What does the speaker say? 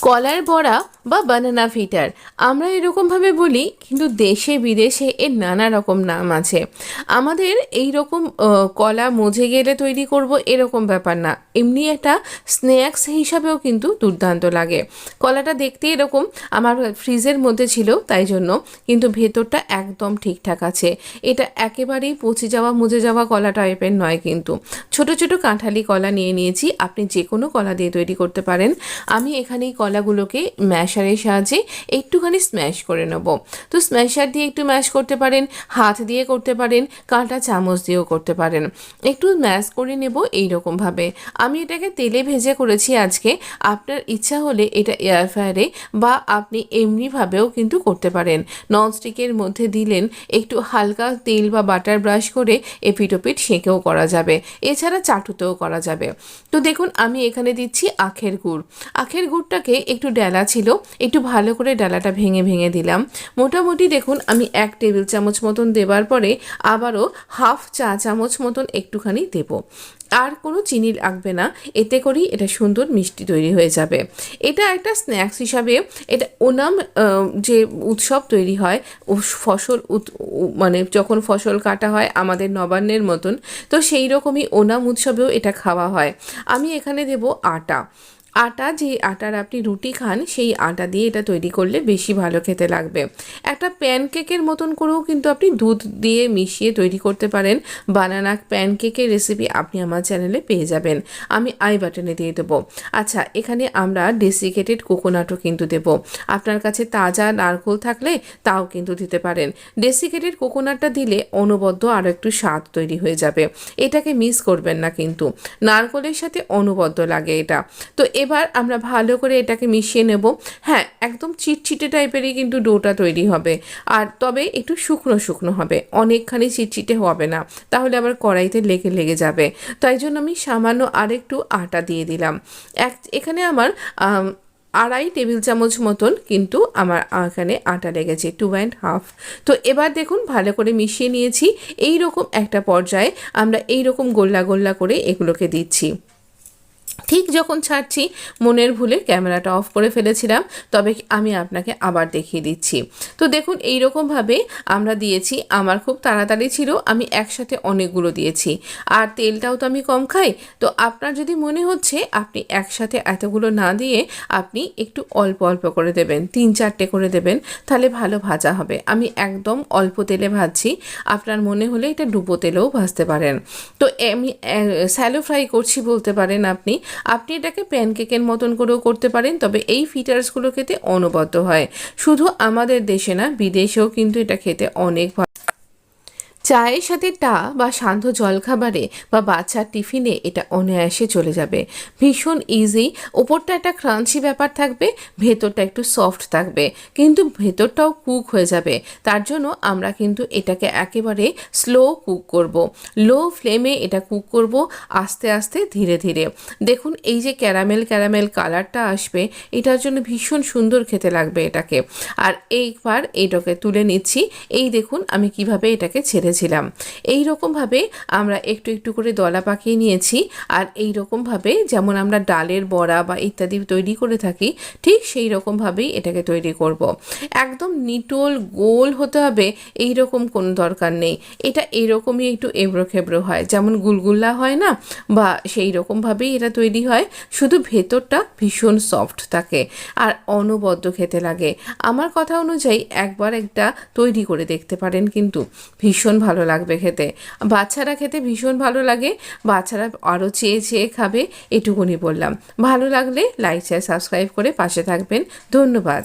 কলার বড়া বা বানানা ফিটার আমরা এরকমভাবে বলি, কিন্তু দেশে বিদেশে এর নানা রকম নাম আছে। আমাদের এই রকম কলা মজে গেলে তৈরি করব এরকম ব্যাপার না, এমনি একটা স্ন্যাক্স হিসাবেও কিন্তু দুর্দান্ত লাগে। কলাটা দেখতে এরকম আমার ফ্রিজের মধ্যে ছিল তাই জন্য, কিন্তু ভেতরটা একদম ঠিকঠাক আছে। এটা একেবারেই পচে যাওয়া মজে যাওয়া কলা টাইপের নয়, কিন্তু ছোট ছোট কাঁঠালি কলা নিয়ে নিয়েছি। আপনি যে কোনো কলা দিয়ে তৈরি করতে পারেন। আমি এখানে কলাগুলোকে ম্যাশারের সাহায্যে একটুখানি স্ম্যাশ করে নেব। তো স্ম্যাশার দিয়ে একটু ম্যাশ করতে পারেন, হাত দিয়ে করতে পারেন, কাঁটা চামচ দিয়েও করতে পারেন। একটু ম্যাশ করে নেব এইরকমভাবে। আমি এটাকে তেলে ভেজে করেছি আজকে। আপনার ইচ্ছা হলে এটা এয়ার ফ্রায়ারে বা আপনি এমনিভাবেও কিন্তু করতে পারেন। ননস্টিকের মধ্যে দিলেন, একটু হালকা তেল বা বাটার ব্রাশ করে এপিট ওপিট সেঁকেও করা যাবে, এছাড়া চাটুতেও করা যাবে। তো দেখুন আমি এখানে দিচ্ছি আখের গুড়। আখের গুড়টাকে একটু ডালা ছিল, একটু ভালো করে ডালাটা ভেঙে ভেঙে দিলাম। মোটামুটি দেখুন আমি 1 টেবিল চামচ মতন দেবার পরে আবারও হাফ চা চামচ মতন একটুখানি দেব। আর কোনো চিনি লাগবে না, এতে করেই এটা সুন্দর মিষ্টি তৈরি হয়ে যাবে। এটা একটা স্ন্যাক্স হিসাবে, এটা ওনাম যে উৎসব তৈরি হয়, ফসল মানে যখন ফসল কাটা হয় আমাদের নবান্নের মতন, তো সেই রকমই ওনাম উৎসবেও এটা খাওয়া হয়। আমি এখানে দেব আটা। যে আটার আপনি রুটি খান সেই আটা দিয়ে এটা তৈরি করলে বেশি ভালো খেতে লাগবে। একটা প্যানকেকের মতন করেও কিন্তু আপনি দুধ দিয়ে মিশিয়ে তৈরি করতে পারেন। বানানা প্যানকেকের রেসিপি আপনি আমার চ্যানেলে পেয়ে যাবেন, আমি আই বাটনে দিয়ে দেবো। আচ্ছা, এখানে আমরা ডেসিকেটেড কোকোনাটও কিন্তু দেব। আপনার কাছে তাজা নারকেল থাকলে তাও কিন্তু দিতে পারেন। ডেসিকেটেড কোকোনাটটা দিলে অনবদ্য আরও একটু স্বাদ তৈরি হয়ে যাবে। এটাকে মিস করবেন না, কিন্তু নারকেলের সাথে অনবদ্য লাগে এটা। তো এবার আমরা ভালো করে এটাকে মিশিয়ে নেব। হ্যাঁ, একদম চিটচিটে টাইপেরই কিন্তু ডোটা তৈরি হবে, আর তবে একটু শুকনো শুকনো হবে, অনেকখানি চিটচিটে হবে না, তাহলে আবার কড়াইতে লেগে লেগে যাবে। তাই জন্য আমি সামান্য আরেকটু আটা দিয়ে দিলাম। এখানে আমার 2.5 টেবিল চামচ মতন কিন্তু আমার এখানে আটা লেগেছে, 2.5। তো এবার দেখুন ভালো করে মিশিয়ে নিয়েছি। এই রকম একটা পর্যায়ে আমরা এই রকম গোল্লা গোল্লা করে এগুলোকে দিচ্ছি। ঠিক যখন ছাড়ছি মনের ভুলে ক্যামেরাটা অফ করে ফেলেছিলাম, তবে আমি আপনাকে আবার দেখিয়ে দিচ্ছি। তো দেখুন এই রকমভাবে আমরা দিয়েছি। আমার খুব তাড়াতাড়ি ছিল, আমি একসাথে অনেকগুলো দিয়েছি, আর তেলটাও তো আমি কম খাই। তো আপনার যদি মনে হচ্ছে আপনি একসাথে এতগুলো না দিয়ে আপনি একটু অল্প অল্প করে দেবেন, 3-4টে করে দেবেন, তাহলে ভালো ভাজা হবে। আমি একদম অল্প তেলে ভাজছি, আপনার মনে হলে এটা ডুবো তেলেও ভাজতে পারেন। তো আমি স্যালো ফ্রাই করছি বলতে পারেন আপনি এটাকে প্যানকেকের মতন করেও করতে পারেন। তবে এই ফিটার্সগুলো খেতে অনবদ্য হয়, শুধু আমাদের দেশে না বিদেশেও কিন্তু এটা খেতে অনেক ভালো। চায়ের সাথে বা শান্ত জলখাবারে বা বাচ্চার টিফিনে এটা অনায়াসে চলে যাবে, ভীষণ ইজি। ওপরটা একটা ক্রাঞ্চি ব্যাপার থাকবে, ভেতরটা একটু সফট থাকবে, কিন্তু ভেতরটাও কুক হয়ে যাবে। তার জন্য আমরা কিন্তু এটাকে একেবারে স্লো কুক করব, লো ফ্লেমে এটা কুক করব, আস্তে আস্তে ধীরে ধীরে। দেখুন এই যে ক্যারামেল ক্যারামেল কালারটা আসবে, এটার জন্য ভীষণ সুন্দর খেতে লাগবে এটাকে। আর এইবার এটাকে তুলে নিচ্ছি। এই দেখুন আমি কিভাবে এটাকে ছেড়েছিলাম। এই রকমভাবে আমরা একটু একটু করে দলা পাকিয়ে নিয়েছি। আর এই রকমভাবে যেমন আমরা ডালের বড়া বা ইত্যাদি তৈরি করে থাকি, ঠিক সেই রকমভাবেই এটাকে তৈরি করব। একদম নিটোল গোল হতে হবে এই রকম কোনো দরকার নেই। এটা এরকমই একটু এবড়ো খেবড়ো হয়, যেমন গুলগুল্লা হয় না, বা সেই রকমভাবেই এটা তৈরি হয়, শুধু ভেতরটা ভীষণ সফট থাকে আর অনবদ্য খেতে লাগে। আমার কথা অনুযায়ী একবার একটা তৈরি করে দেখতে পারেন, কিন্তু ভীষণ ভালো লাগবে খেতে। বাচ্চারা খেতে ভীষণ ভালো লাগে, বাচ্চারা আরও চেয়ে চেয়ে খাবে, এটুকুনি বললাম। ভালো লাগলে লাইক শেয়ার সাবস্ক্রাইব করে পাশে থাকবেন। ধন্যবাদ।